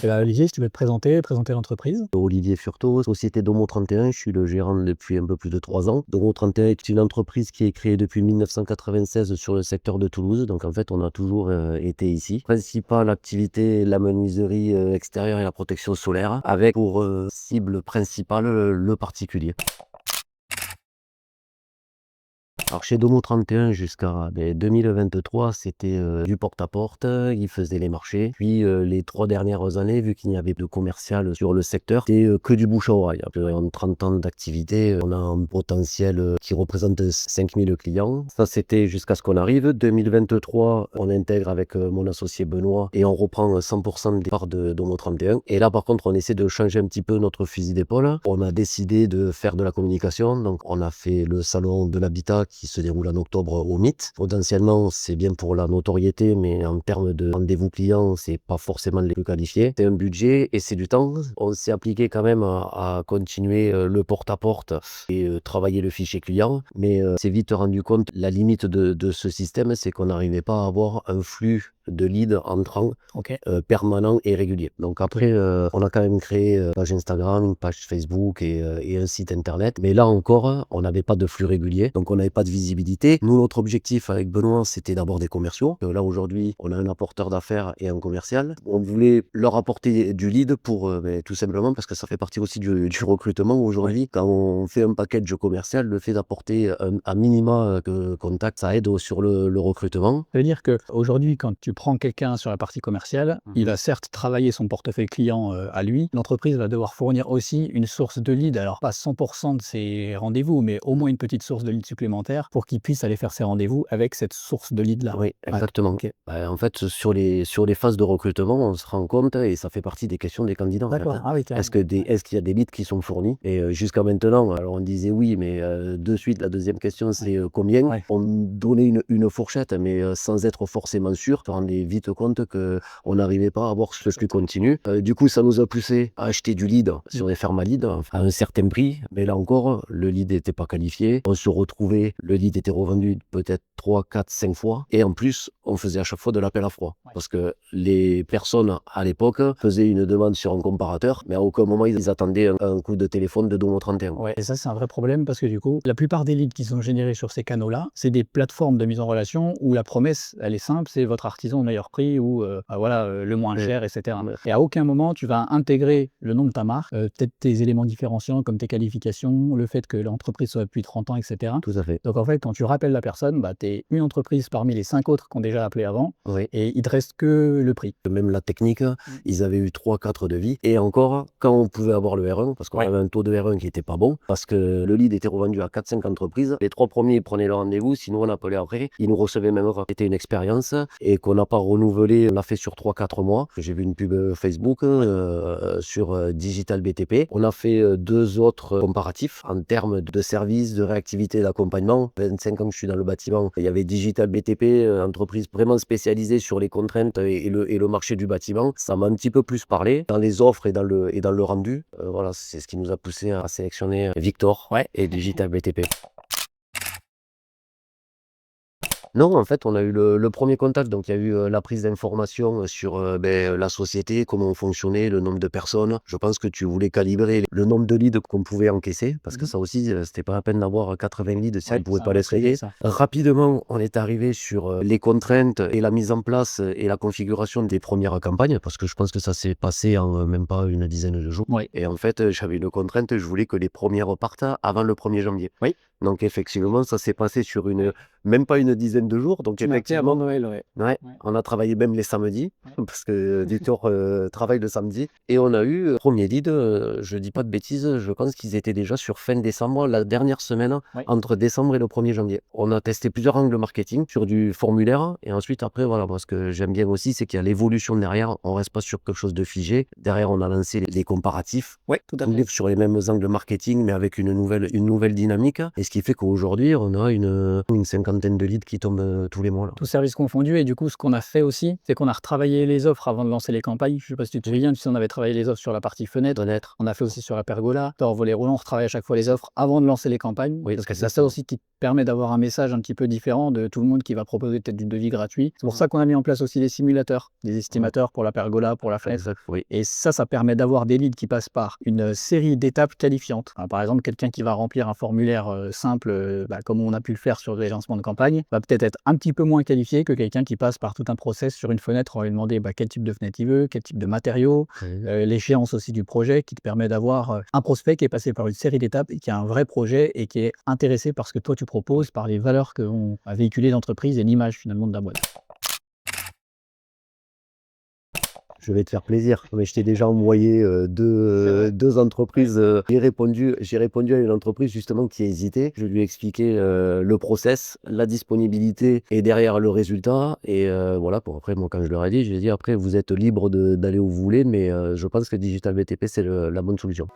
Olivier, si tu veux te présenter l'entreprise. Olivier Furteau, société Domo 31, je suis le gérant depuis un peu plus de 3 ans. Domo 31 est une entreprise qui est créée depuis 1996 sur le secteur de Toulouse, donc en fait on a toujours été ici. Principale activité, la menuiserie extérieure et la protection solaire, avec pour cible principale le particulier. Alors chez Domo 31 jusqu'à 2023, c'était du porte-à-porte, ils faisaient les marchés. Puis les 3 dernières années, vu qu'il n'y avait de commercial sur le secteur, c'était que du bouche à oreille. Après 30 ans d'activité, on a un potentiel qui représente 5000 clients. Ça, c'était jusqu'à ce qu'on arrive. 2023, on intègre avec mon associé Benoît et on reprend 100% des parts de Domo 31. Et là, par contre, on essaie de changer un petit peu notre fusil d'épaule. On a décidé de faire de la communication. Donc, on a fait le salon de l'habitat qui se déroule en octobre au MIT. Potentiellement, c'est bien pour la notoriété, mais en termes de rendez-vous clients, c'est pas forcément les plus qualifiés. C'est un budget et c'est du temps. On s'est appliqué quand même à continuer le porte-à-porte et travailler le fichier client, mais c'est vite rendu compte, la limite de ce système, c'est qu'on n'arrivait pas à avoir un flux de leads entrants permanent et régulier. Donc après, on a quand même créé une page Instagram, une page Facebook et un site internet. Mais là encore, on n'avait pas de flux régulier, donc on n'avait pas de visibilité. Nous, notre objectif avec Benoît, c'était d'abord des commerciaux. Là, aujourd'hui, on a un apporteur d'affaires et un commercial. On voulait leur apporter du lead pour tout simplement parce que ça fait partie aussi du recrutement. Aujourd'hui, quand on fait un package commercial, le fait d'apporter un minima de contact, ça aide sur le recrutement. Ça veut dire qu'aujourd'hui, quand tu prends quelqu'un sur la partie commerciale, il va certes travailler son portefeuille client à lui. L'entreprise va devoir fournir aussi une source de lead, alors pas 100% de ses rendez-vous, mais au moins une petite source de lead supplémentaire pour qu'il puisse aller faire ses rendez-vous avec cette source de lead-là. Oui, exactement. En fait, sur les phases de recrutement, on se rend compte, et ça fait partie des questions des candidats. En fait, D'accord. hein. Ah oui, Est-ce qu'il y a des leads qui sont fournis? Et jusqu'à maintenant, alors on disait oui, mais de suite, la deuxième question, c'est combien? Ouais. On donnait une fourchette, mais sans être forcément sûr. On se rendait vite compte qu'on n'arrivait pas à avoir ce flux continu. Du coup, ça nous a poussé à acheter du lead sur des fermes à lead à un certain prix. Mais là encore, le lead n'était pas qualifié. On se retrouvait, le lead était revendu peut-être 3, 4, 5 fois. Et en plus, on faisait à chaque fois de l'appel à froid. Parce que les personnes, à l'époque, faisaient une demande sur un comparateur, mais à aucun moment, ils attendaient un coup de téléphone de Domo 31. Ouais, et ça, c'est un vrai problème parce que du coup, la plupart des leads qui sont générés sur ces canaux-là, c'est des plateformes de mise en relation où la promesse, elle est simple, c'est votre artisan au meilleur prix ou le moins cher, etc. Et à aucun moment, tu vas intégrer le nom de ta marque, peut-être tes éléments différenciants comme tes qualifications, le fait que l'entreprise soit depuis 30 ans, etc. Tout à fait. Donc en fait, quand tu rappelles la personne, tu es une entreprise parmi les 5 autres qui ont déjà appelé avant Oui. et il te reste que le prix. Même la technique, ils avaient eu 3, 4 devis. Et encore, quand on pouvait avoir le R1, parce qu'on avait un taux de R1 qui était pas bon, parce que le lead était revendu à 4, 5 entreprises. Les 3 premiers prenaient le rendez-vous, sinon on appelait après. Ils nous recevaient même pas. C'était une expérience et qu'on n'a pas renouvelé. On l'a fait sur 3, 4 mois. J'ai vu une pub Facebook sur Digital BTP. On a fait 2 autres comparatifs en termes de services, de réactivité, d'accompagnement. 25 ans que je suis dans le bâtiment. Il y avait Digital BTP, entreprise vraiment spécialisée sur les contraintes et le marché du bâtiment. Ça m'a un petit peu plus parlé dans les offres et dans le rendu. Voilà, c'est ce qui nous a poussé à sélectionner Victor et Digital BTP. Non, en fait, on a eu le premier contact. Donc, il y a eu la prise d'information sur la société, comment on fonctionnait, le nombre de personnes. Je pense que tu voulais calibrer le nombre de leads qu'on pouvait encaisser, parce que ça aussi, c'était pas la peine d'avoir 80 leads si on ne pouvait pas les traiter. Rapidement, on est arrivé sur les contraintes et la mise en place et la configuration des premières campagnes, parce que je pense que ça s'est passé en même pas une dizaine de jours. Et en fait, j'avais une contrainte, je voulais que les premières partent avant le 1er janvier. Donc, effectivement, ça s'est passé sur même pas une dizaine de jours. Donc, effectivement, avant Noël, on a travaillé même les samedis, parce que Victor travaille le samedi. Et on a eu premier lead, je dis pas de bêtises, je pense qu'ils étaient déjà sur fin décembre, la dernière semaine, entre décembre et le 1er janvier. On a testé plusieurs angles marketing sur du formulaire. Et ensuite, après, voilà, moi, ce que j'aime bien aussi, c'est qu'il y a l'évolution derrière. On reste pas sur quelque chose de figé. Derrière, on a lancé les comparatifs. Tout à fait. Sur les mêmes angles marketing, mais avec une nouvelle dynamique. Et ce qui fait qu'aujourd'hui, on a une cinquantaine de leads qui tombent tous les mois. Là. Tous services confondus. Et du coup, ce qu'on a fait aussi, c'est qu'on a retravaillé les offres avant de lancer les campagnes. Je sais pas si tu te souviens, on avait travaillé les offres sur la partie fenêtre. On a fait aussi sur la pergola. Hors volet roulant, on retravaille à chaque fois les offres avant de lancer les campagnes. Oui, Parce que c'est ça aussi qui permet d'avoir un message un petit peu différent de tout le monde qui va proposer peut-être du devis gratuit. C'est pour ça qu'on a mis en place aussi des simulateurs, des estimateurs pour la pergola, pour la fenêtre. Exact, oui. Et ça permet d'avoir des leads qui passent par une série d'étapes qualifiantes. Par exemple, quelqu'un qui va remplir un formulaire simple, comme on a pu le faire sur les lancements de campagne, va peut-être être un petit peu moins qualifié que quelqu'un qui passe par tout un process sur une fenêtre. On va lui demander quel type de fenêtre il veut, quel type de matériaux, l'échéance aussi du projet qui te permet d'avoir un prospect qui est passé par une série d'étapes et qui a un vrai projet et qui est intéressé par ce que toi tu proposes, par les valeurs que vont véhiculer l'entreprise et l'image finalement de la boîte. Je vais te faire plaisir, mais je t'ai déjà envoyé deux entreprises. J'ai répondu à une entreprise justement qui a hésité. Je lui ai expliqué le process, la disponibilité et derrière le résultat. Et voilà, pour après, moi, quand je leur ai dit, j'ai dit après, vous êtes libre d'aller où vous voulez, mais je pense que Digital BTP, c'est la bonne solution.